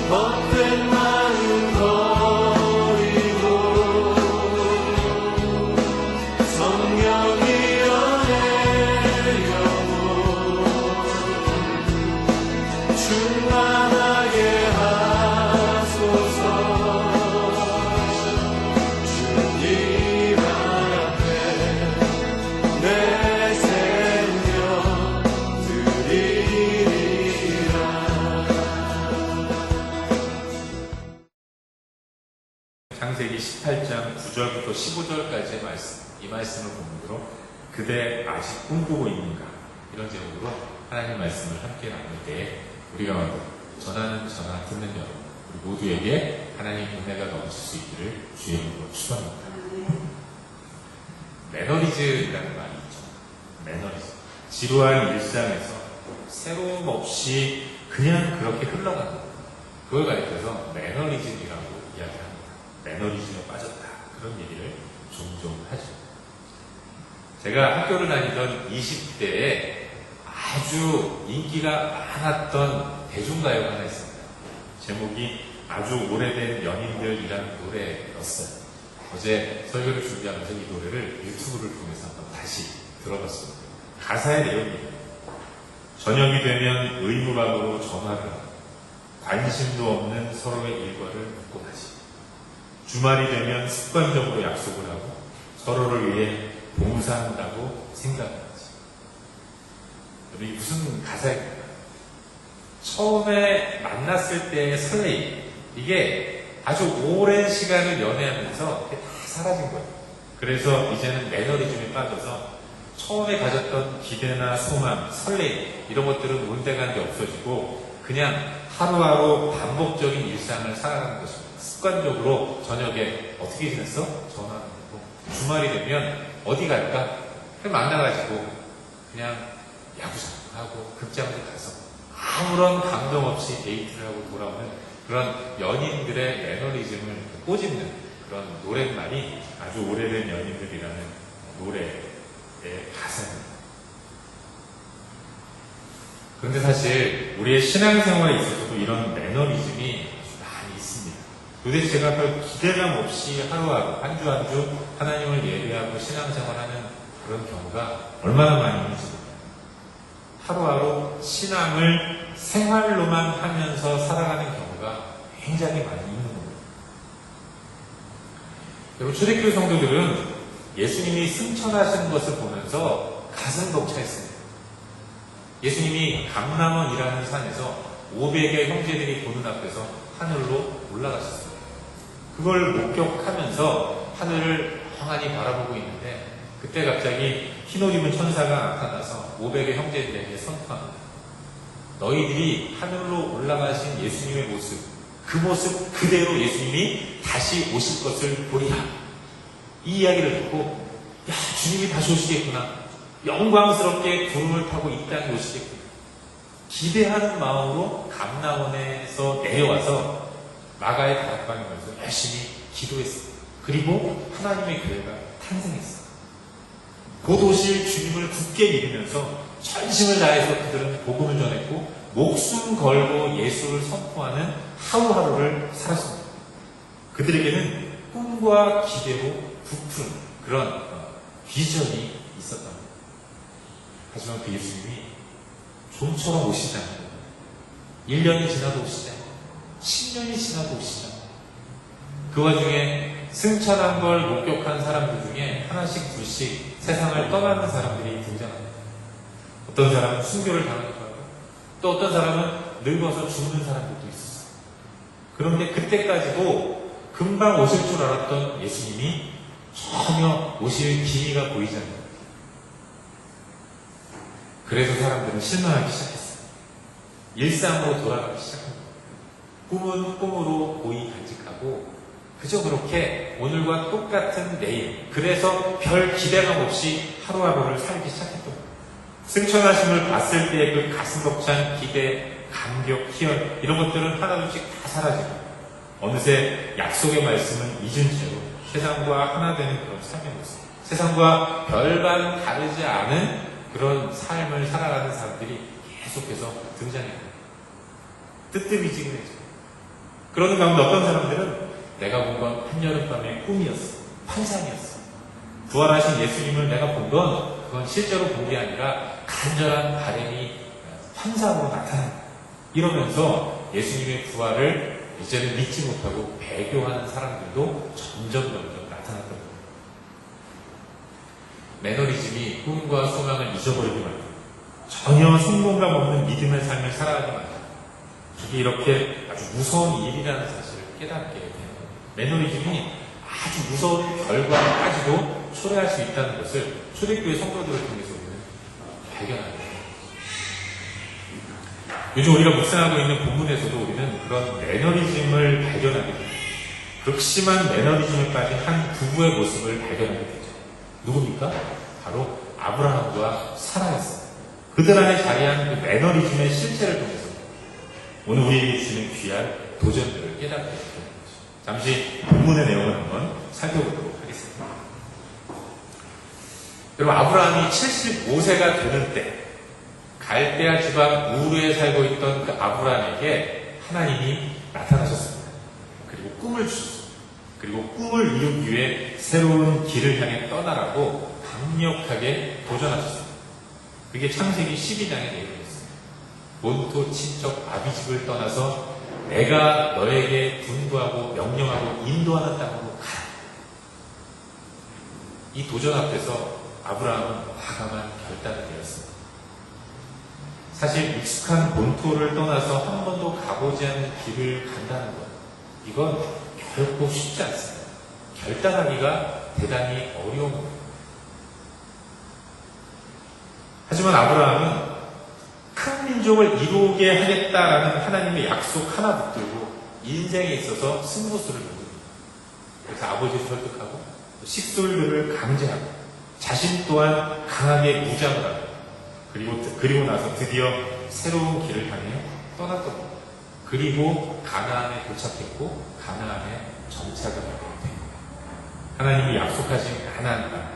헛된 마음 버리고 성령이여 내려고 충만하게 하소서. 주님 앞에 내 생명 드리리라. 창세기 18장 9절부터 15절까지의 말씀, 이 말씀을 본문으로 그대 아직 꿈꾸고 있는가? 이런 제목으로 하나님 말씀을 함께 나눌 때에 우리가 먼저 전하는 전화 듣는 여러분, 우리 모두에게 하나님 은혜가 넘칠 수 있기를 주의 이름으로 축원합니다. 매너리즘이라는 말이 있죠. 매너리즘. 지루한 일상에서 새로움 없이 그냥 그렇게 흘러가는 것. 그걸 가리켜서 매너리즘이라고 이야기합니다. 매너리즘에 빠졌다. 그런 얘기를 종종 하죠. 제가 학교를 다니던 20대에 아주 인기가 많았던 대중가요가 하나 있습니다. 제목이 아주 오래된 연인들이라는 노래였어요. 어제 설교를 준비하면서 이 노래를 유튜브를 통해서 한번 다시 들어봤습니다. 가사의 내용입니다. 저녁이 되면 의무감으로 전화를 하고 관심도 없는 서로의 일과를 묻고 가지. 주말이 되면 습관적으로 약속을 하고 서로를 위해 봉사한다고 생각하지. 이게 무슨 가사입니까? 처음에 만났을 때의 설레임, 이게 아주 오랜 시간을 연애하면서 다 사라진 거예요. 그래서 이제는 매너리즘에 빠져서 처음에 가졌던 기대나 소망, 설레임, 이런 것들은 온데간데 없어지고 그냥 하루하루 반복적인 일상을 살아가는 것입니다. 습관적으로 저녁에 어떻게 지냈어? 전화하는 거고, 주말이 되면 어디 갈까? 그냥 만나가지고 그냥 야구장도 하고 극장도 가서 아무런 감동 없이 데이트를 하고 돌아오는 그런 연인들의 매너리즘을 꼬집는 그런 노랫말이 아주 오래된 연인들이라는 노래의 가사입니다. 그런데 사실 우리의 신앙생활에 있어서도 이런 매너리즘이 아주 많이 있습니다. 도대체 제가 별 기대감 없이 하루하루 한 주 한 주 하나님을 예배하고 신앙생활하는 그런 경우가 얼마나 많이 있는지 모릅니다. 하루하루 신앙을 생활로만 하면서 살아가는 경우가 굉장히 많이 있는 겁니다. 여러분, 초대교회 성도들은 예수님이 승천하시는 것을 보면서 가슴 벅차했습니다. 예수님이 감람원이라는 산에서 500의 형제들이 보는 앞에서 하늘로 올라가셨어요. 그걸 목격하면서 하늘을 멍하니 바라보고 있는데 그때 갑자기 흰옷 입은 천사가 나타나서 500의 형제들에게 선포합니다. 너희들이 하늘로 올라가신 예수님의 모습, 그 모습 그대로 예수님이 다시 오실 것을 보리라. 이 이야기를 듣고, 야, 주님이 다시 오시겠구나. 영광스럽게 구름을 타고 이 땅에 오시겠구나. 기대하는 마음으로 감람원에서 내려와서 마가의 다락방에 가서 열심히 기도했습니다. 그리고 하나님의 교회가 탄생했습니다. 곧 오실 주님을 굳게 믿으면서 전심을 다해서 그들은 복음을 전했고 목숨 걸고 예수를 선포하는 하루하루를 살았습니다. 그들에게는 꿈과 기대로 부푼 그런 비전이 있었던 겁니다. 하지만 그 예수님이 좀처럼 오시지 않는 거예요. 1년이 지나도 오시지 않아요. 10년이 지나도 오시지 않아요. 그 와중에 승천한 걸 목격한 사람들 중에 하나씩 둘씩 세상을 떠나는 사람들이 등장합니다. 어떤 사람은 순교를 당하기도 하고 또 어떤 사람은 늙어서 죽는 사람들도 있었어요. 그런데 그때까지도 금방 오실 줄 알았던 예수님이 전혀 오실 기미가 보이지 않는 거예요. 그래서 사람들은 실망하기 시작했어요. 일상으로 돌아가기 시작합니다. 꿈은 꿈으로 고이 간직하고 그저 그렇게 오늘과 똑같은 내일, 그래서 별 기대감 없이 하루하루를 살기 시작했던 거예요. 승천하심을 봤을 때 그 가슴 벅찬 기대, 감격, 희열 이런 것들은 하나둘씩 다 사라지고 어느새 약속의 말씀은 잊은 채로 세상과 하나 되는 그런 삶의 모습, 세상과 별반 다르지 않은 그런 삶을 살아가는 사람들이 계속해서 등장해요. 뜨뜻미지근해져. 그러는 가운데 어떤 사람들은 내가 본 건 한여름밤의 꿈이었어. 환상이었어. 부활하신 예수님을 내가 본 건 그건 실제로 본 게 아니라 간절한 바람이 환상으로 나타난다. 이러면서 예수님의 부활을 이제는 믿지 못하고 배교하는 사람들도 점점 나타났던 거예요. 매너리즘이 꿈과 소망을 잊어버리게 만들고 전혀 성공감 없는 믿음의 삶을 살아가게 만들고 이게 이렇게 아주 무서운 일이라는 사실을 깨닫게 돼요. 매너리즘이 아주 무서운 결과까지도 초래할 수 있다는 것을 초대교회 성도들을 통해서 우리는 발견하게 돼요. 요즘 우리가 묵상하고 있는 본문에서도 우리는 그런 매너리즘을 발견하게 돼요. 극심한 매너리즘에 빠진 한 부부의 모습을 발견하게 되죠. 누굽니까? 바로 아브라함과 사라였어요. 그들 안에 자리한 그 매너리즘의 실체를 통해서 오늘 우리에게 주시는 귀한 도전들을 깨닫게 되는 거죠. 잠시 본문의 내용을 한번 살펴보도록 하겠습니다. 여러분, 아브라함이 75세가 되는 때 갈대아 지방 우르에 살고 있던 그 아브라함에게 하나님이 나타나셨습니다. 그리고 꿈을 주셨습니다. 그리고 꿈을 이루기 위해 새로운 길을 향해 떠나라고 강력하게 도전하셨습니다. 그게 창세기 12장의 내용이었습니다. 본토 친척 아비집을 떠나서 내가 너에게 분부하고 명령하고 인도하는 땅으로 가라. 이 도전 앞에서 아브라함은 과감한 결단을 내렸습니다. 사실 익숙한 본토를 떠나서 한 번도 가보지 않은 길을 간다는 것, 이건 결코 쉽지 않습니다. 결단하기가 대단히 어려운 겁니다. 하지만 아브라함은 큰 민족을 이루게 하겠다라는 하나님의 약속 하나 붙들고 인생에 있어서 승부수를 던집니다. 그래서 아버지를 설득하고 식솔들을 강제하고 자신 또한 강하게 무장을 하고 그리고 나서 드디어 새로운 길을 향해 떠났던 겁니다. 그리고 가나안에 도착했고 가나안에 정착을 하게 됩니다. 하나님이 약속하신 가나안 땅,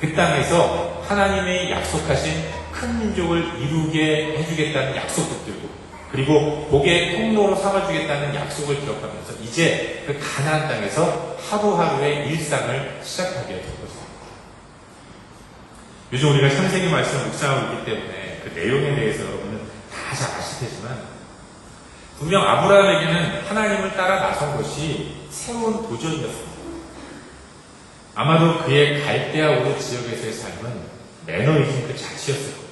그 땅에서 하나님의 약속하신 큰 민족을 이루게 해주겠다는 약속 붙들고 그리고 복의 통로로 삼아주겠다는 약속을 기억하면서 이제 그 가나안 땅에서 하루하루의 일상을 시작하게 된 것입니다. 요즘 우리가 창세기 말씀을 묵상하고 있기 때문에 그 내용에 대해서 여러분은 다 잘 아실 테지만 분명 아브라함에게는 하나님을 따라 나선 것이 새로운 도전이었습니다. 아마도 그의 갈대아 우르 지역에서의 삶은 매너리즘 그 자체였을 겁니다.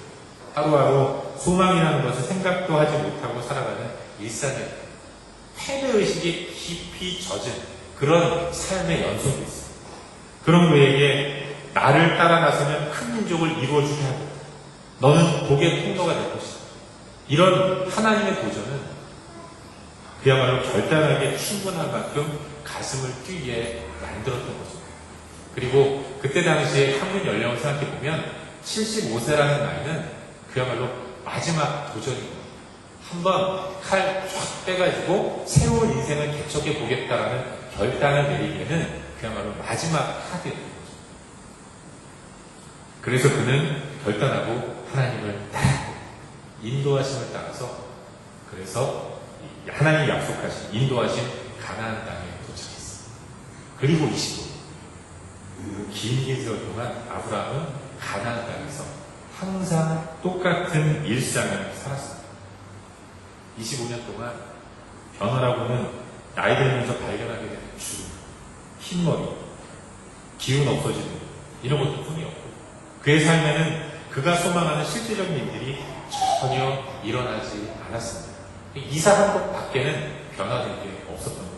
하루하루 소망이라는 것을 생각도 하지 못하고 살아가는 일상이었습니다. 패배의식이 깊이 젖은 그런 삶의 연속이었습니다. 그런 그에게 나를 따라 나서면 큰 민족을 이루어주게 하고 너는 복의 통로가 될 것이다. 이런 하나님의 도전은 그야말로 결단하게 충분할 만큼 가슴을 뛰게 만들었던 거죠. 그리고 그때 당시에 평균 연령을 생각해보면 75세라는 나이는 그야말로 마지막 도전입니다. 한번 칼 쫙 빼가지고 새로운 인생을 개척해 보겠다라는 결단을 내리기에는 그야말로 마지막 카드였던 거죠. 그래서 그는 결단하고 하나님을 따랐고 인도하심을 따라서 그래서 하나님이 약속하신 인도하신 가나안 땅에 도착했습니다. 그리고 25년 긴 세월 동안 아브라함은 가나안 땅에서 항상 똑같은 일상을 살았습니다. 25년 동안 변화라고는 나이 들면서 발견하게 되는 주름, 흰머리, 기운 없어지는 이런 것도 뿐이었고 그의 삶에는 그가 소망하는 실질적인 일들이 전혀 일어나지 않았습니다. 이사 한 것 밖에는 변화된 게 없었던 거예요.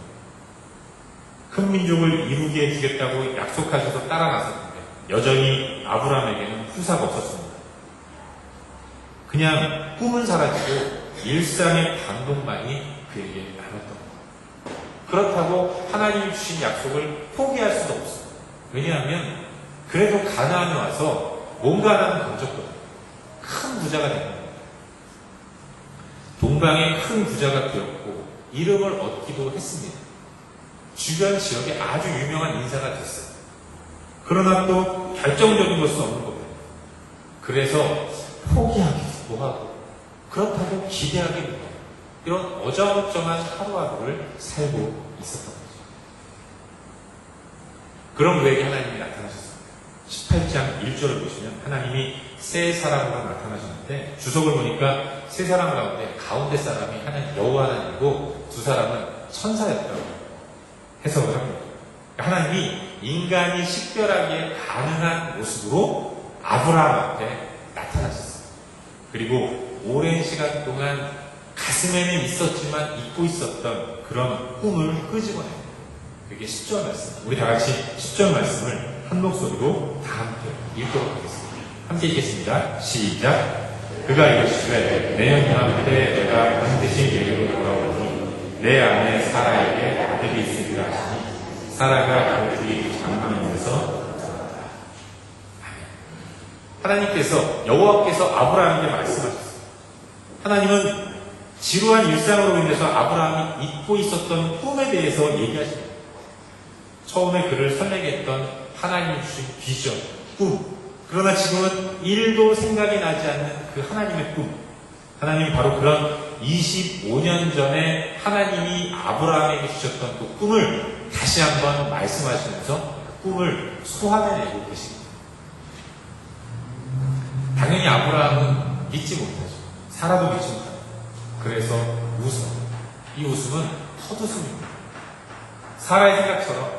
큰 민족을 이루게 해주겠다고 약속하셔서 따라 나섰는데 여전히 아브라함에게는 후사가 없었습니다. 그냥 꿈은 사라지고 일상의 반복만이 그에게 남았던 거예요. 그렇다고 하나님이 주신 약속을 포기할 수도 없어요. 왜냐하면 그래도 가나안에 와서 뭔가 하나는 건졌거든요. 큰 부자가 된 겁니다. 동방의 큰 부자가 되었고 이름을 얻기도 했습니다. 주변 지역에 아주 유명한 인사가 됐어요. 그러나 또 결정적인 것은 없는 겁니다. 그래서 포기하기도 하고 그렇다고 기대하기도 하고 이런 어정쩡한 하루하루를 살고 있었던 거죠. 그런 그에게 하나님이 나타나셨습니다. 18장 1절을 보시면 하나님이 세 사람으로 나타나셨는데 주석을 보니까 세 사람 가운데 가운데 사람이 여호와 하나님이고 두 사람은 천사였다고 해석을 합니다. 하나님이 인간이 식별하기에 가능한 모습으로 아브라함 앞에 나타나셨어요. 그리고 오랜 시간 동안 가슴에는 있었지만 잊고 있었던 그런 꿈을 끄집어냅니다. 그게 10절 말씀. 우리 다 같이 10절 말씀을 한 목소리로 다 함께 읽도록 하겠습니다. 함께 읽겠습니다. 시작. 그가 이르시되 내년 이맘때 내가 반드시 내게로 돌아오니 내 안에 사라에게 아들이 있으리라 하시니 사라가 그 뒤 장막에서 하나님께서 여호와께서 아브라함에게 말씀하셨어요. 하나님은 지루한 일상으로 인해서 아브라함이 잊고 있었던 꿈에 대해서 얘기하십니다. 처음에 그를 설레게 했던 하나님이 주신 비전, 꿈. 그러나 지금은 1도 생각이 나지 않는 그 하나님의 꿈. 하나님이 바로 그런 25년 전에 하나님이 아브라함에게 주셨던 그 꿈을 다시 한번 말씀하시면서 그 꿈을 소환해내고 계십니다. 당연히 아브라함은 믿지 못하죠. 사라도 믿지 못합니다. 그래서 웃어. 이 웃음은 헛웃음입니다. 사라의 생각처럼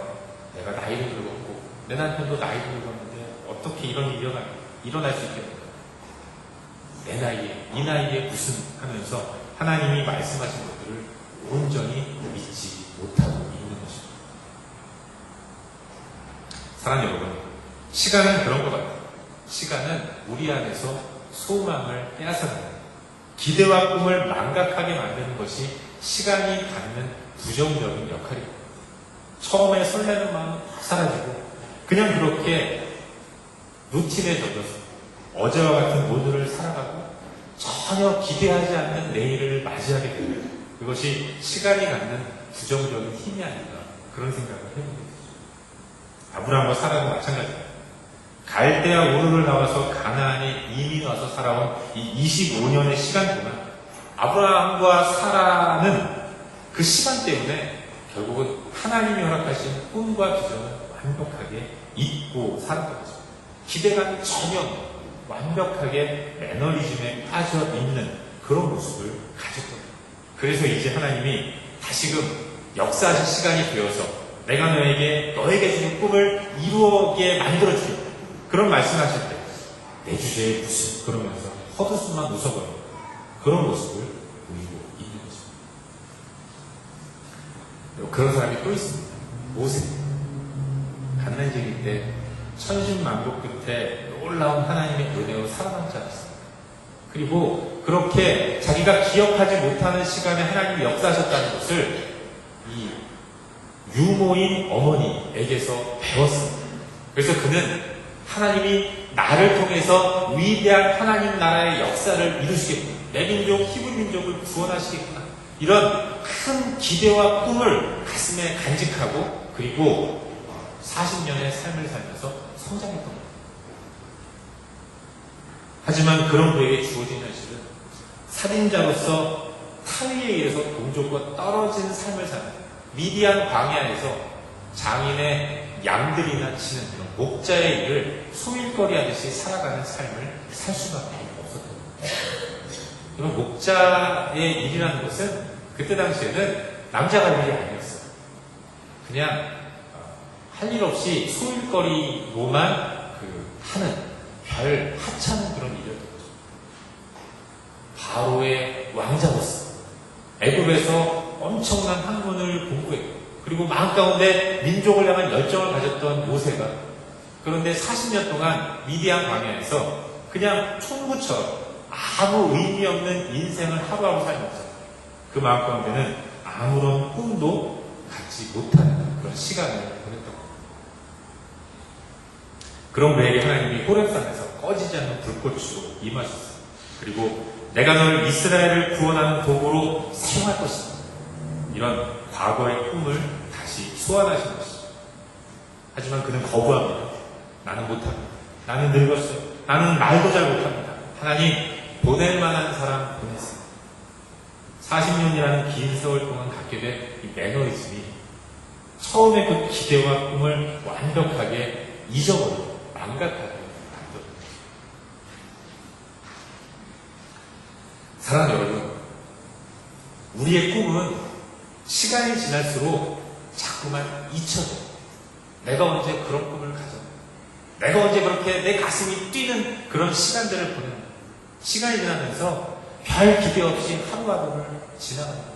내가 나이를 늙었고 내 남편도 나이를 늙었는데 어떻게 이런 일이 일어날 수 있겠는가. 내 나이에 이 나이에 무슨 하면서 하나님이 말씀하신 것들을 온전히 믿지 못하고 있는 것입니다. 사랑하는 여러분, 시간은 그런 것 같아요. 시간은 우리 안에서 소망을 빼앗아갑니다. 기대와 꿈을 망각하게 만드는 것이 시간이 갖는 부정적인 역할입니다. 처음에 설레는 마음은 확 사라지고 그냥 그렇게 루틴에 젖어서 어제와 같은 오늘을 살아가고 전혀 기대하지 않는 내일을 맞이하게 됩니다. 그것이 시간이 갖는 부정적인 힘이 아닌가 그런 생각을 해보게 되죠. 아브라함과 사라도 마찬가지입니다. 갈대아 우르를 나와서 가나안에 이민 와서 살아온 이 25년의 시간 동안 아브라함과 사라는 그 시간 때문에 결국은 하나님이 허락하신 꿈과 비전을 완벽하게 잊고 살았던 거죠. 기대감이 전혀 완벽하게 매너리즘에 빠져 있는 그런 모습을 가졌던 거예요. 그래서 이제 하나님이 다시금 역사하실 시간이 되어서 내가 너에게 주는 꿈을 이루게 만들어주겠다. 그런 말씀하실 때 내 주제에 무슨 그러면서 헛웃음만 웃어버리는 그런 모습을 보이고 있는 것입니다. 그런 사람이 또 있습니다. 모세. 갓난쟁이 때 천신만고 끝에 놀라운 하나님의 은혜로 살아남지 않았습니다. 그리고 그렇게 자기가 기억하지 못하는 시간에 하나님이 역사하셨다는 것을 이 유모인 어머니에게서 배웠습니다. 그래서 그는 하나님이 나를 통해서 위대한 하나님 나라의 역사를 이루시겠구나. 내 민족, 히브리 민족을 구원하시겠구나. 이런 큰 기대와 꿈을 가슴에 간직하고 그리고 40년의 삶을 살면서 성장했던 겁니다. 하지만 그런 그에게 주어진 현실은 살인자로서 타위에 의해서 동족과 떨어진 삶을 사는 미디안 광야에서 장인의 양들이나 치는 그런 목자의 일을 소일거리 하듯이 살아가는 삶을 살 수밖에 없었던 겁니다. 이런 목자의 일이라는 것은 그때 당시에는 남자가 할 일이 아니었어요. 그냥 할 일 없이 소일거리로만 하는 별 하찮은 그런 일이었던 거죠. 바로의 왕자로서 애굽에서 엄청난 학문을 공부했고 그리고 마음 가운데 민족을 향한 열정을 가졌던 모세가 그런데 40년 동안 미디안 광야에서 그냥 총무처럼 아무 의미 없는 인생을 하루하루 살면서 그 마음 가운데는 아무런 꿈도 갖지 못하는 그런 시간을 보냈던 겁니다. 그런 그에게 하나님이 호렙산에서 꺼지지 않는 불꽃으로 임하셨어요. 그리고 내가 너를 이스라엘을 구원하는 도구로 사용할 것이다. 이런 과거의 꿈을 다시 소환하신 것이죠. 하지만 그는 거부합니다. 나는 못합니다. 나는 늙었어요. 나는 말도 잘 못합니다. 하나님 보낼 만한 사람 보냈어요. 40년이라는 긴 세월 동안 갖게 된 이 매너리즘이 처음에 그 기대와 꿈을 완벽하게 잊어버리고 망각하게 만들어요. 사랑하는 여러분, 우리의 꿈은 시간이 지날수록 자꾸만 잊혀져요. 내가 언제 그런 꿈을 가졌나? 내가 언제 그렇게 내 가슴이 뛰는 그런 시간들을 보내는 시간이 지나면서 별 기대 없이 하루하루를 지나갑니다.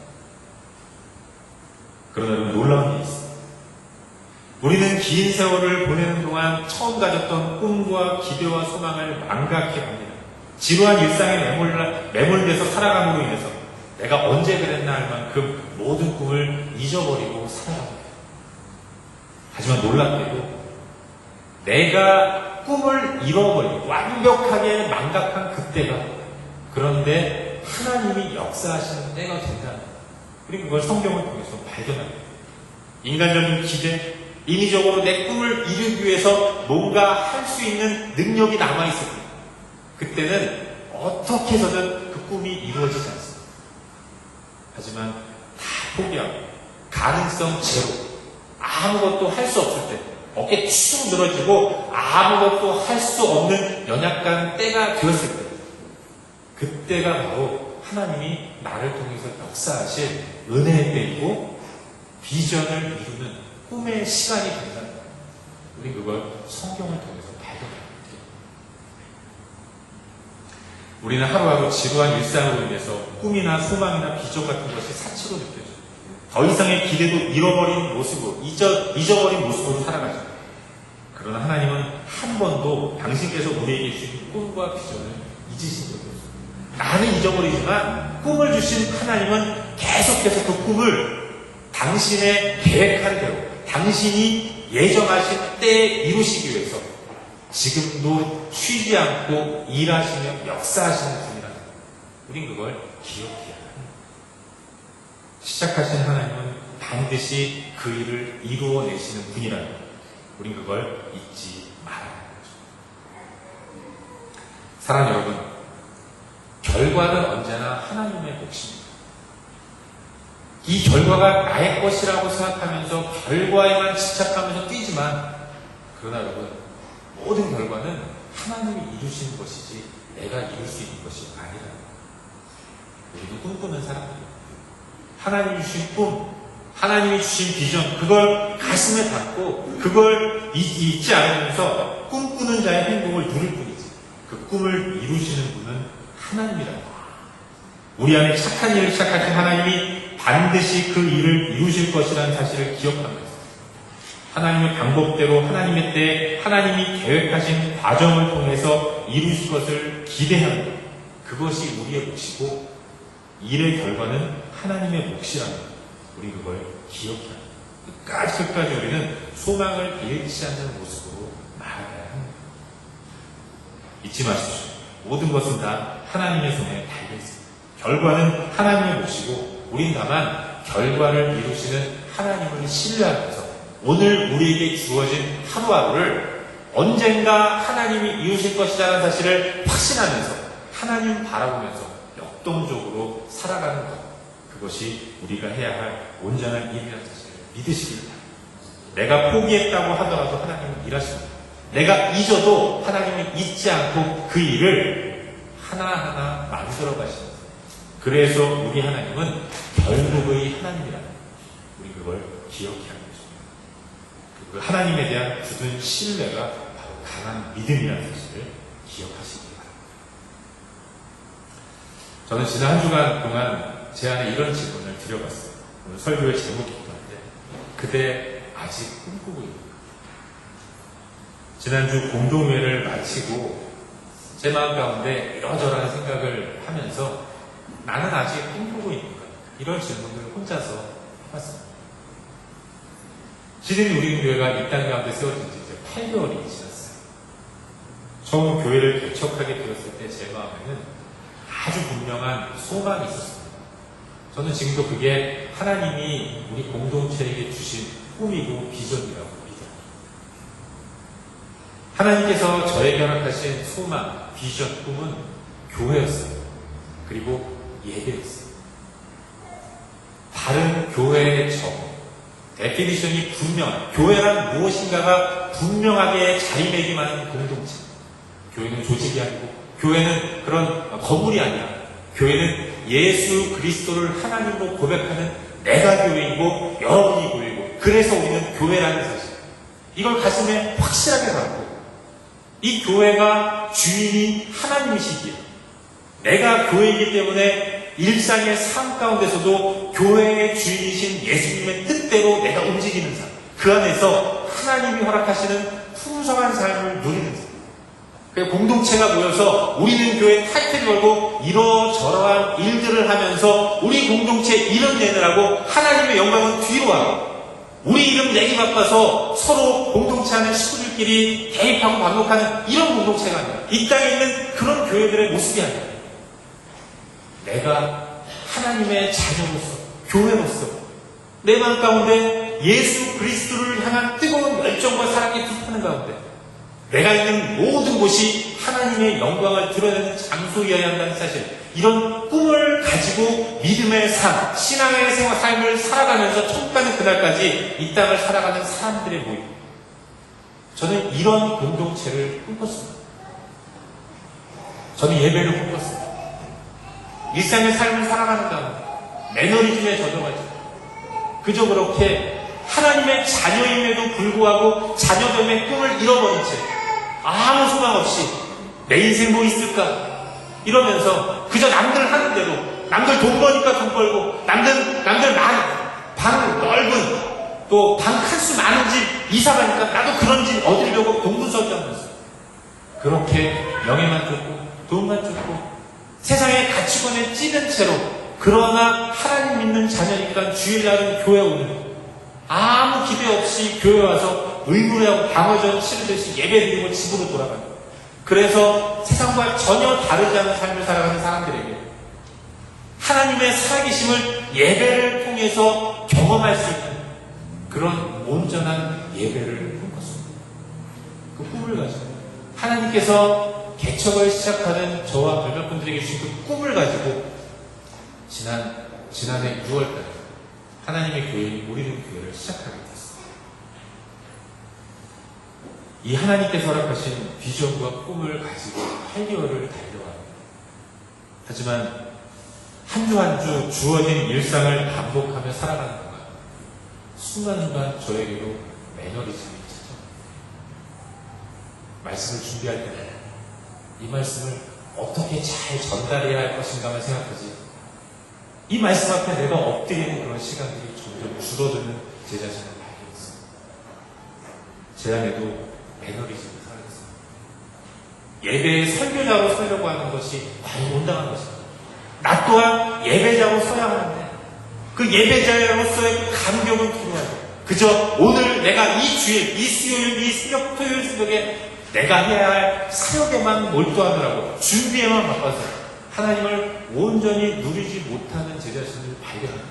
그러나 여러분, 놀라운 게 있어요. 우리는 긴 세월을 보내는 동안 처음 가졌던 꿈과 기대와 소망을 망각해 갑니다. 지루한 일상에 매몰돼서 살아감으로 인해서 내가 언제 그랬나 할 만큼 모든 꿈을 잊어버리고 살아갑니다. 하지만 놀랍게도 내가 꿈을 잃어버리고 완벽하게 망각한 그때가, 그런데 하나님이 역사하시는 때가 된다는, 우리 그걸 성경을 통해서 발견합니다. 인간적인 기대, 인위적으로 내 꿈을 이루기 위해서 뭔가 할 수 있는 능력이 남아있을 때, 그때는 어떻게 해서든 그 꿈이 이루어지지 않습니다. 하지만 다 포기하고 가능성 제로, 아무것도 할 수 없을 때, 어깨 축 늘어지고 아무것도 할 수 없는 연약한 때가 되었을 때, 그때가 바로 하나님이 나를 통해서 역사하실 은혜의 때이고 비전을 이루는 꿈의 시간이 된다는 거예요. 우리 그걸 성경을 통해서 발견합니다. 우리는 하루하루 지루한 일상으로 인해서 꿈이나 소망이나 비전 같은 것이 사치로 느껴져요. 더 이상의 기대도 잃어버린 모습으로, 잊어버린 모습으로 살아가죠. 그러나 하나님은 한 번도 당신께서 우리에게 주신 꿈과 비전을 잊으신 적이 없어요. 나는 잊어버리지만 꿈을 주신 하나님은 계속해서 그 꿈을 당신의 계획한 대로, 당신이 예정하신 때에 이루시기 위해서 지금도 쉬지 않고 일하시며 역사하시는 분이라는 거예요. 우린 그걸 기억해야 합니다. 시작하신 하나님은 반드시 그 일을 이루어내시는 분이라는 거예요. 우린 그걸 잊지 말아야 하는 거죠. 사랑하는 여러분, 결과는 언제나 하나님의 몫입니다. 이 결과가 나의 것이라고 생각하면서 결과에만 집착하면서 뛰지만, 그러나 여러분, 모든 결과는 하나님이 이루시는 것이지 내가 이룰 수 있는 것이 아니라는 거예요. 우리는 꿈꾸는 사람들이에요. 하나님이 주신 꿈, 하나님이 주신 비전, 그걸 가슴에 담고 그걸 잊지 않으면서 꿈꾸는 자의 행복을 누릴 뿐이지, 그 꿈을 이루시는 분은 하나님이라는 거예요. 우리 안에 착한 일을 시작하신 하나님이 반드시 그 일을 이루실 것이라는 사실을 기억합니다. 하나님의 방법대로, 하나님의 때에 하나님이 계획하신 과정을 통해서 이루실 것을 기대하는 것, 그것이 우리의 몫이고 일의 결과는 하나님의 몫이라는 것, 우리 그걸 기억해야 합니다. 끝까지 우리는 소망을 잃지 않는 모습으로 나아가야 합니다. 잊지 마십시오. 모든 것은 다 하나님의 손에 달려 있습니다. 결과는 하나님의 몫이고 우린 다만 결과를 이루시는 하나님을 신뢰하면서 오늘 우리에게 주어진 하루하루를 언젠가 하나님이 이루실 것이라는 사실을 확신하면서 하나님 바라보면서 역동적으로 살아가는 것, 그것이 우리가 해야 할 온전한 일이라는 사실을 믿으시길 바랍니다. 내가 포기했다고 하더라도 하나님은 일하십니다. 내가 잊어도 하나님은 잊지 않고 그 일을 하나하나 만들어 가십니다. 그래서 우리 하나님은 결국의 하나님이라는, 우리 그걸 기억해야 합니다. 그 하나님에 대한 굳은 신뢰가 바로 강한 믿음이라는 사실을 기억하시기 바랍니다. 저는 지난 한 주간 동안 제 안에 이런 질문을 드려봤어요. 오늘 설교의 제목이기도 한데, 그대 아직 꿈꾸고 있는가? 지난주 공동회를 마치고 제 마음 가운데 이러저러한 생각을 하면서 나는 아직 꿈꾸고 있는가? 이런 질문을 혼자서 해봤습니다. 시드니 우리 교회가 이 땅 가운데 세워진 지 이제 8개월이 지났어요. 처음 교회를 개척하게 되었을 때 제 마음에는 아주 분명한 소망이 있었습니다. 저는 지금도 그게 하나님이 우리 공동체에게 주신 꿈이고 비전이라고 믿어요. 하나님께서 저에게 허락하신 소망, 비전, 꿈은 교회였어요. 그리고 예배였어요. 다른 교회의 데피니션이 분명한, 교회란 무엇인가가 분명하게 자리매김하는 공동체. 교회는 조직이 아니고, 교회는 그런 건물이 아니야. 교회는 예수 그리스도를 하나님으로 고백하는 내가 교회이고 여러분이 교회이고, 그래서 우리는 교회라는 사실, 이걸 가슴에 확실하게 갖고, 이 교회가 주인이 하나님이시기에, 내가 교회이기 때문에 일상의 삶 가운데서도 교회의 주인이신 예수님의 뜻대로 내가 움직이는 삶, 그 안에서 하나님이 허락하시는 풍성한 삶을 누리는 삶. 그 공동체가 모여서 우리는 교회 타이틀 걸고 이러저러한 일들을 하면서 우리 공동체 이름 내느라고 하나님의 영광은 뒤로 하고, 우리 이름 내기 바빠서 서로 공동체 안에 식구들끼리 개입하고 반복하는 이런 공동체가 아니라, 이 땅에 있는 그런 교회들의 모습이 아니라, 내가 하나님의 자녀로서, 교회로서 내 마음 가운데 예수 그리스도를 향한 뜨거운 열정과 사랑이 불타는 가운데 내가 있는 모든 곳이 하나님의 영광을 드러내는 장소여야 한다는 사실, 이런 꿈을 가지고 믿음의 삶, 신앙의 삶을 살아가면서 천국 가는 그날까지 이 땅을 살아가는 사람들의 모임, 저는 이런 공동체를 꿈꿨습니다. 저는 예배를 꿈꿨습니다. 일상의 삶을 살아가는 가운데 매너리즘에 젖어가지, 그저 그렇게 하나님의 자녀임에도 불구하고 자녀됨의 꿈을 잃어버린 채 아무 소망 없이 내 인생 뭐 있을까 이러면서 그저 남들 하는 대로, 남들 돈 버니까 돈 벌고, 남들 방 넓은, 또 방 칸수 많은 집 이사 가니까 나도 그런 집 얻으려고 동분서주하면서 그렇게 명예만 쫓고 돈만 쫓고 세상의 가치관에 찌든 채로, 그러나 하나님 믿는 자녀니까 주일날은 교회 오는, 아무 기대 없이 교회 와서 의무하고 방어전 치르듯이 예배드리고 집으로 돌아가는, 그래서 세상과 전혀 다르지 않은 삶을 살아가는 사람들에게 하나님의 살아계심을 예배를 통해서 경험할 수 있는 그런 온전한 예배를 꿈꿨습니다. 그 꿈을 가지고 하나님께서 개척을 시작하는 저와 몇몇 분들에게 주신 그 꿈을 가지고 지난해 6월달에 하나님의 교회인 우리는 교회를 시작하게 됐습니다. 이 하나님께서 허락하신 비전과 꿈을 가지고 8개월을 달려갑니다. 하지만 한 주 한 주 주어진 일상을 반복하며 살아가는 동안 순간순간 저에게도 매너리즘이 찾아옵니다. 말씀을 준비할 때는 이 말씀을 어떻게 잘 전달해야 할 것인가만 생각하지, 이 말씀 앞에 내가 엎드리는 그런 시간들이 점점 줄어드는 제 자신을 발견했습니다. 제 안에도 매너리즘이 살아있습니다. 예배의 설교자로 서려고 하는 것이 과연 온당한 것입니다. 나 또한 예배자로 서야 하는데 그 예배자로서의 그 감격은 필요하죠. 그저 오늘 내가 이 주일, 이 수요일, 이 새벽, 토요일 새벽에 내가 해야 할 사역에만 몰두하느라고 준비에만 바빠서 하나님을 온전히 누리지 못하는 제 자신을 발견합니다.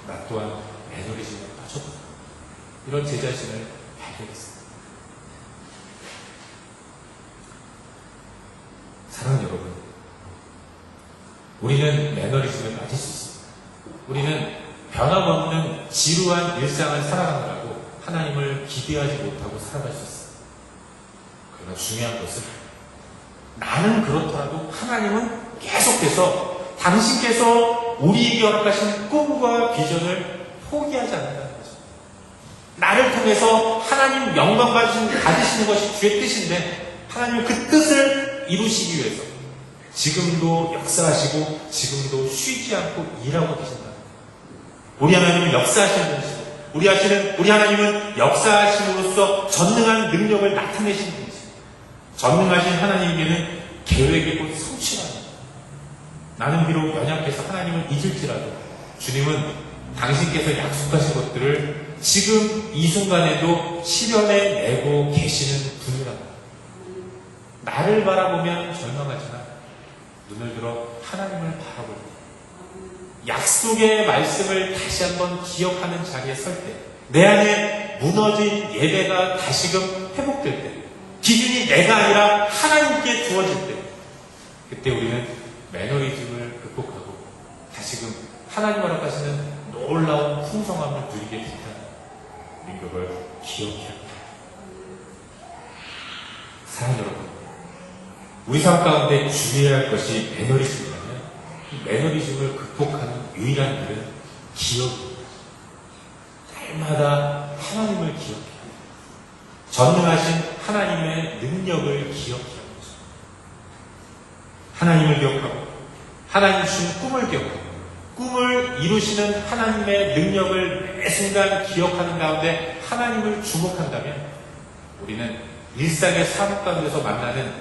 나 또한 매너리즘에 빠졌다. 이런 제 자신을 발견했습니다. 사랑하는 여러분, 우리는 매너리즘에 빠질 수 있습니다. 우리는 변함없는 지루한 일상을 살아가느라고 하나님을 기대하지 못하고 살아갈 수 있습니다. 그러나 중요한 것은 나는 그렇더라도 하나님은 계속해서 당신께서 우리에게 허락하신 꿈과 비전을 포기하지 않는다는 거죠. 나를 통해서 하나님 영광 받으시는 것이 주의 뜻인데 하나님은 그 뜻을 이루시기 위해서 지금도 역사하시고 지금도 쉬지 않고 일하고 계신다. 우리 하나님은 역사하시는 분이시고 우리 하나님은 역사하심으로써 전능한 능력을 나타내시는 분이시고 전능하신 하나님에게는 계획이 곧 성취랍니다. 나는 비록 연약해서 하나님을 잊을지라도 주님은 당신께서 약속하신 것들을 지금 이 순간에도 실현해 내고 계시는 분이랍니다. 나를 바라보면 절망하지만 눈을 들어 하나님을 바라보고 약속의 말씀을 다시 한번 기억하는 자리에 설 때, 내 안에 무너진 예배가 다시금 회복될 때, 기준이 내가 아니라 하나님께 주어질 때, 그때 우리는 매너리즘을 극복하고 다시금 하나님 허락하시는 놀라운 풍성함을 누리게 된다. 우리 그걸 기억해야 합니다. 사랑하는 여러분, 우리 삶 가운데 주의해야 할 것이 매너리즘이라면 이 매너리즘을 극복하는 유일한 길은 기억입니다. 날마다 하나님을 기억해야 합니다. 전능하신 하나님의 능력을 기억해야 합니다. 하나님을 기억하고 하나님 주신 꿈을 기억하고 꿈을 이루시는 하나님의 능력을 매 순간 기억하는 가운데 하나님을 주목한다면 우리는 일상의 삶 가운데서 만나는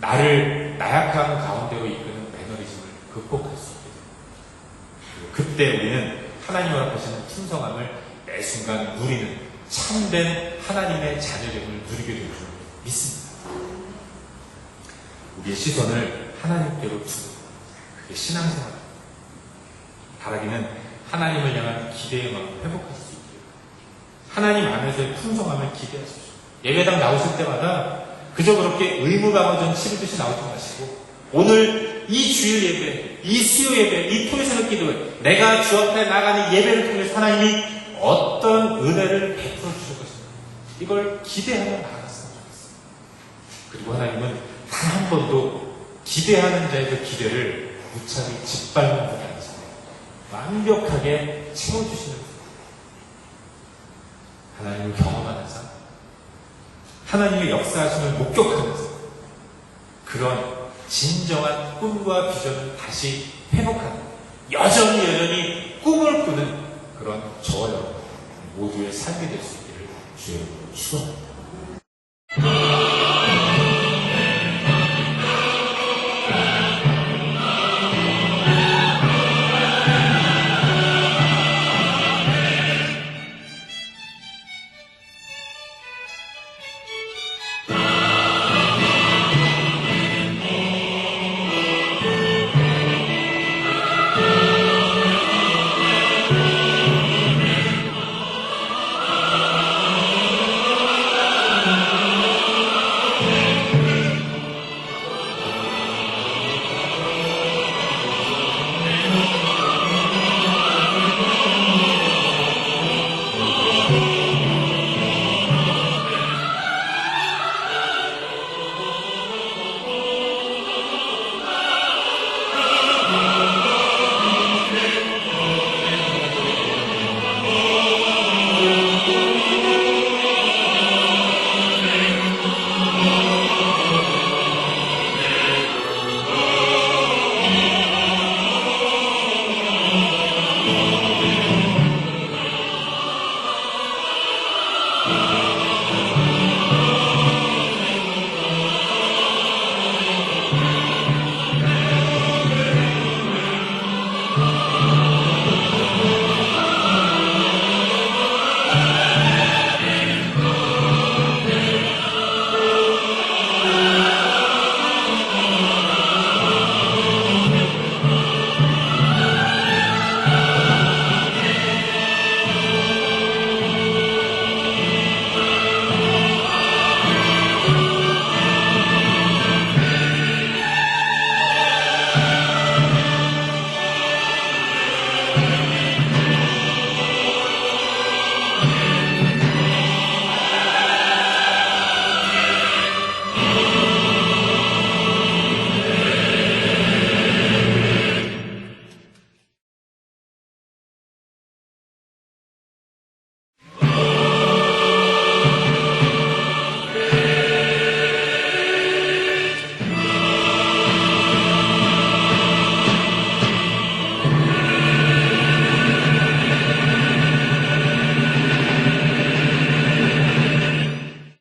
나를 나약함 가운데로 이끄는 매너리즘을 극복할 수 있게 됩니다. 그때 우리는 하나님 허락하시는 풍성함을 매 순간 누리는 참된 하나님의 자녀됨을 누리게 될 줄 믿습니다. 우리의 시선을 하나님께로 두고 그게 신앙생활입니다. 바라기는 하나님을 향한 기대의 마음을 회복할 수 있기를 하나님 안에서의 풍성함을 기대하십시오. 예배당 나오실 때마다 그저 그렇게 의무방어전 치르듯이 나오지 마시고 오늘 이 주일 예배, 이 수요 예배, 이 토요새벽 기도에 내가 주 앞에 나가는 예배를 통해서 하나님이 어떤 은혜를 베풀어 주실 것인가 이걸 기대하며 나아갔으면 좋겠습니다. 그리고 하나님은 단 한 번도 기대하는 자의 그 기대를 무차히 짓밟는 분 아니잖아요. 완벽하게 채워주시는 분. 하나님을 경험하는 삶, 하나님의 역사하심을 목격하면서 그런 진정한 꿈과 비전을 다시 회복하는 여전히